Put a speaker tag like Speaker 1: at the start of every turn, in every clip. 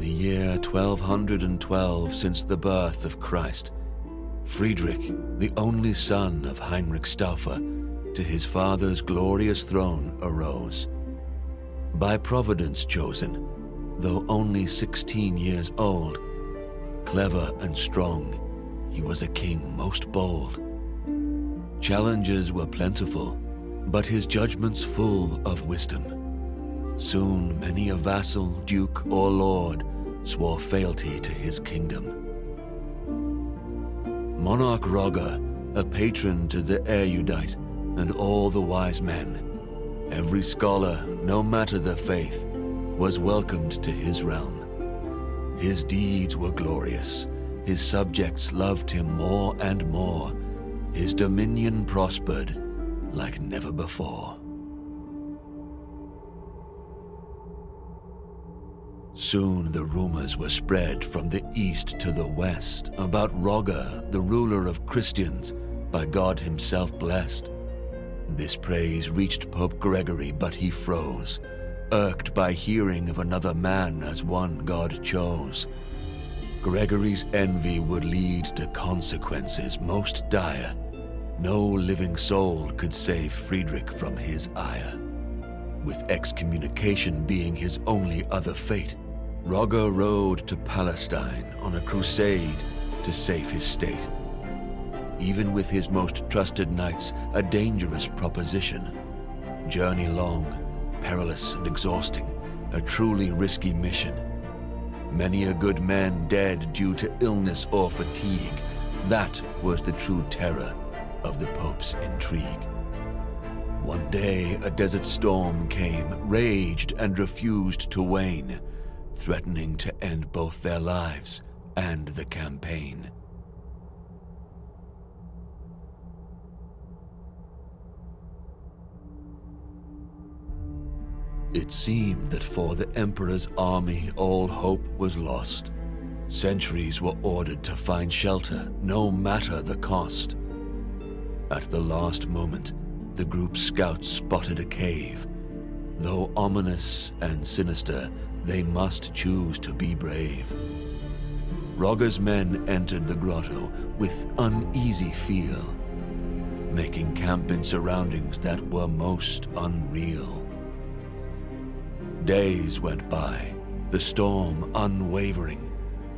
Speaker 1: the year 1212 since the birth of Christ, Friedrich, the only son of Heinrich Stauffer, to his father's glorious throne arose. By Providence chosen, though only 16 years old, clever and strong, he was a king most bold. Challenges were plentiful, but his judgments full of wisdom. Soon many a vassal, duke, or lord swore fealty to his kingdom. Monarch Roger, a patron to the erudite and all the wise men, every scholar, no matter the faith, was welcomed to his realm. His deeds were glorious, his subjects loved him more and more, his dominion prospered like never before. Soon the rumors were spread from the east to the west about Roger, the ruler of Christians, by God himself blessed. This praise reached Pope Gregory, but he froze, irked by hearing of another man as one God chose. Gregory's envy would lead to consequences most dire. No living soul could save Friedrich from his ire. With excommunication being his only other fate, Roger rode to Palestine on a crusade to save his state. Even with his most trusted knights, a dangerous proposition. Journey long, perilous and exhausting, a truly risky mission. Many a good man dead due to illness or fatigue. That was the true terror of the Pope's intrigue. One day a desert storm came, raged and refused to wane, threatening to end both their lives and the campaign. It seemed that for the Emperor's army all hope was lost. Sentries were ordered to find shelter, no matter the cost. At the last moment, the group's scouts spotted a cave. Though ominous and sinister, they must choose to be brave. Roger's men entered the grotto with uneasy feel, making camp in surroundings that were most unreal. Days went by, the storm unwavering,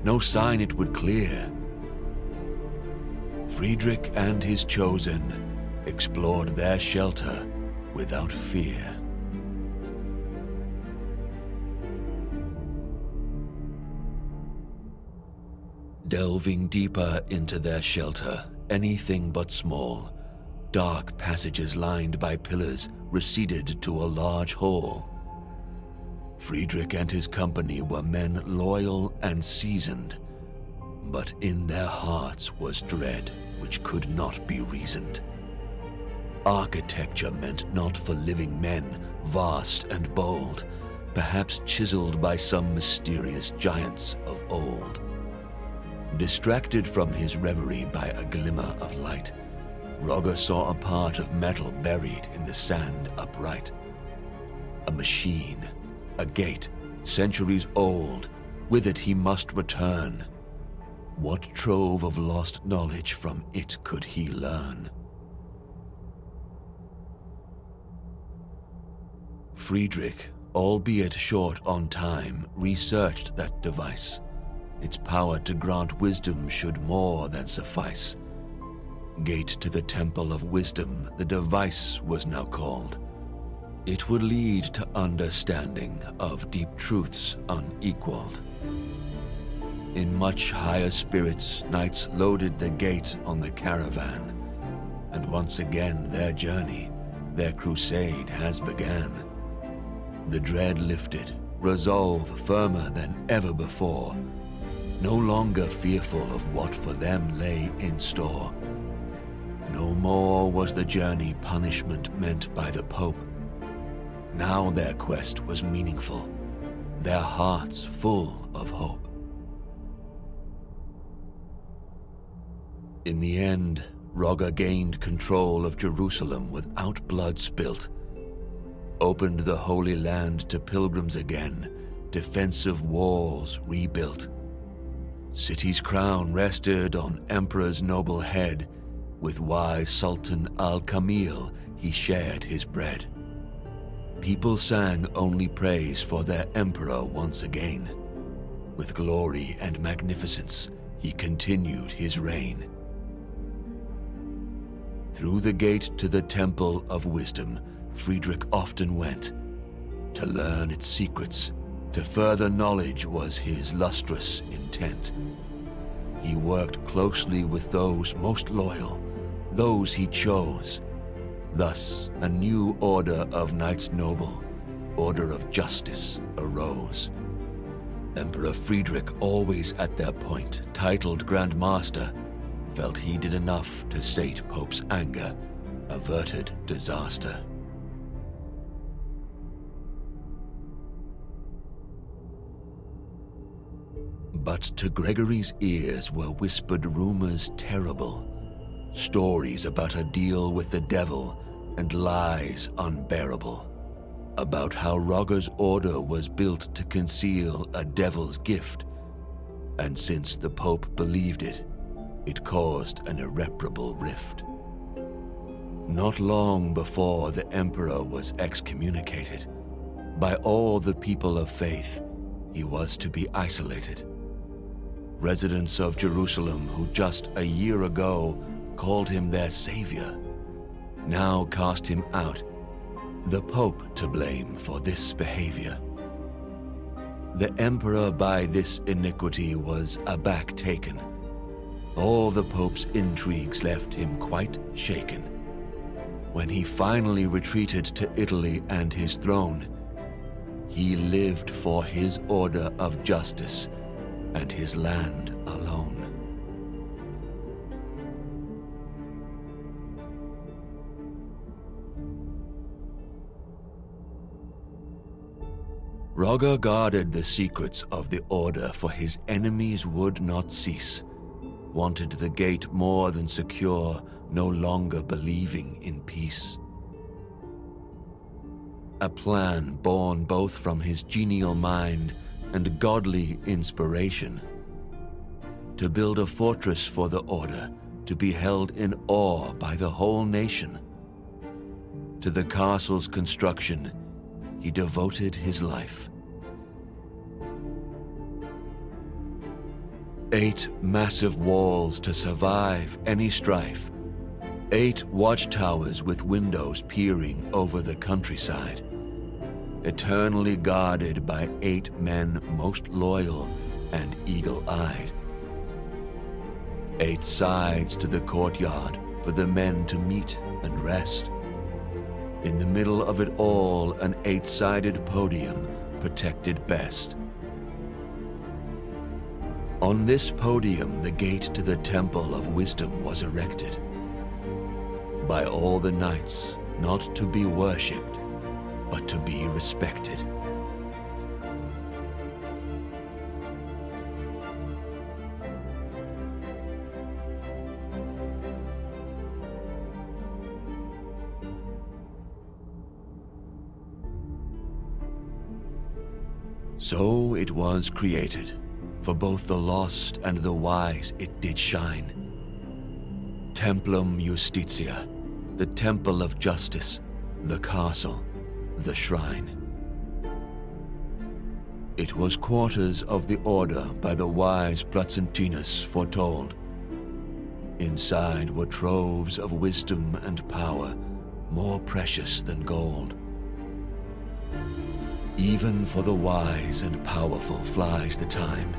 Speaker 1: no sign it would clear. Friedrich and his chosen explored their shelter without fear. Delving deeper into their shelter, anything but small, dark passages lined by pillars receded to a large hall. Friedrich and his company were men loyal and seasoned, but in their hearts was dread which could not be reasoned. Architecture meant not for living men, vast and bold, perhaps chiseled by some mysterious giants of old. Distracted from his reverie by a glimmer of light, Roger saw a part of metal buried in the sand upright. A machine, a gate, centuries old, with it he must return. What trove of lost knowledge from it could he learn? Friedrich, albeit short on time, researched that device. Its power to grant wisdom should more than suffice. Gate to the Temple of Wisdom, the device was now called. It would lead to understanding of deep truths unequaled. In much higher spirits, knights loaded the gate on the caravan, and once again their journey, their crusade has began. The dread lifted, resolve firmer than ever before, no longer fearful of what for them lay in store. No more was the journey punishment meant by the Pope. Now their quest was meaningful, their hearts full of hope. In the end, Roger gained control of Jerusalem without blood spilt, opened the Holy Land to pilgrims again, defensive walls rebuilt. City's crown rested on emperor's noble head. With wise Sultan Al-Kamil he shared his bread. People sang only praise for their emperor once again. With glory and magnificence he continued his reign. Through the gate to the Temple of Wisdom, Friedrich often went. To learn its secrets, to further knowledge was his lustrous intent. He worked closely with those most loyal, those he chose. Thus, a new order of knights noble, order of justice, arose. Emperor Friedrich, always at their point, titled Grand Master, felt he did enough to sate Pope's anger, averted disaster. But to Gregory's ears were whispered rumors terrible, stories about a deal with the devil and lies unbearable, about how Roger's order was built to conceal a devil's gift, and since the Pope believed it, it caused an irreparable rift. Not long before the Emperor was excommunicated, by all the people of faith, he was to be isolated. Residents of Jerusalem, who just a year ago called him their savior, now cast him out, the Pope to blame for this behavior. The Emperor by this iniquity was aback taken. All the Pope's intrigues left him quite shaken. When he finally retreated to Italy and his throne, he lived for his order of justice and his land alone. Roger guarded the secrets of the order, for his enemies would not cease. Wanted the gate more than secure, no longer believing in peace. A plan born both from his genial mind and godly inspiration, to build a fortress for the order, to be held in awe by the whole nation. To the castle's construction, he devoted his life. 8 massive walls to survive any strife, 8 watchtowers with windows peering over the countryside, eternally guarded by 8 men most loyal and eagle-eyed. 8 sides to the courtyard for the men to meet and rest. In the middle of it all, an 8-sided podium protected best. On this podium, the gate to the Temple of Wisdom was erected. By all the knights, not to be worshipped, but to be respected. So it was created, for both the lost and the wise it did shine. Templum Justitia, the temple of justice, the castle, the shrine. It was quarters of the order by the wise Placentinus foretold. Inside were troves of wisdom and power, more precious than gold. Even for the wise and powerful flies the time.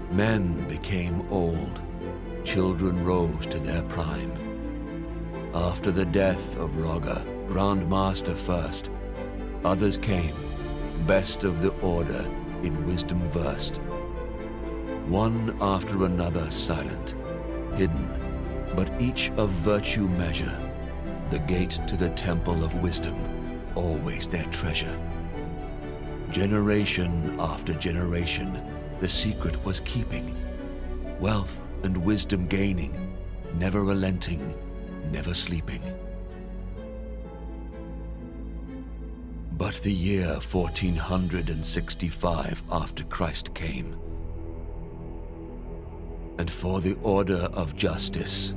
Speaker 1: Men became old, children rose to their prime. After the death of Roger, Grand Master first, others came, best of the order, in wisdom versed. One after another silent, hidden, but each of virtue measure, the gate to the temple of wisdom, always their treasure. Generation after generation, the secret was keeping, wealth and wisdom gaining, never relenting, never sleeping. But the year 1465 after Christ came, and for the order of justice,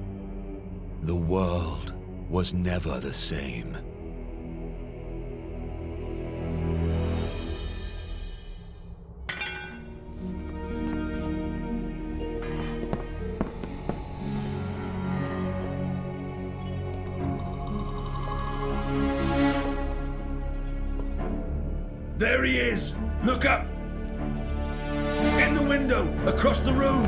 Speaker 1: the world was never the same.
Speaker 2: There he is! Look up! In the window, across the room!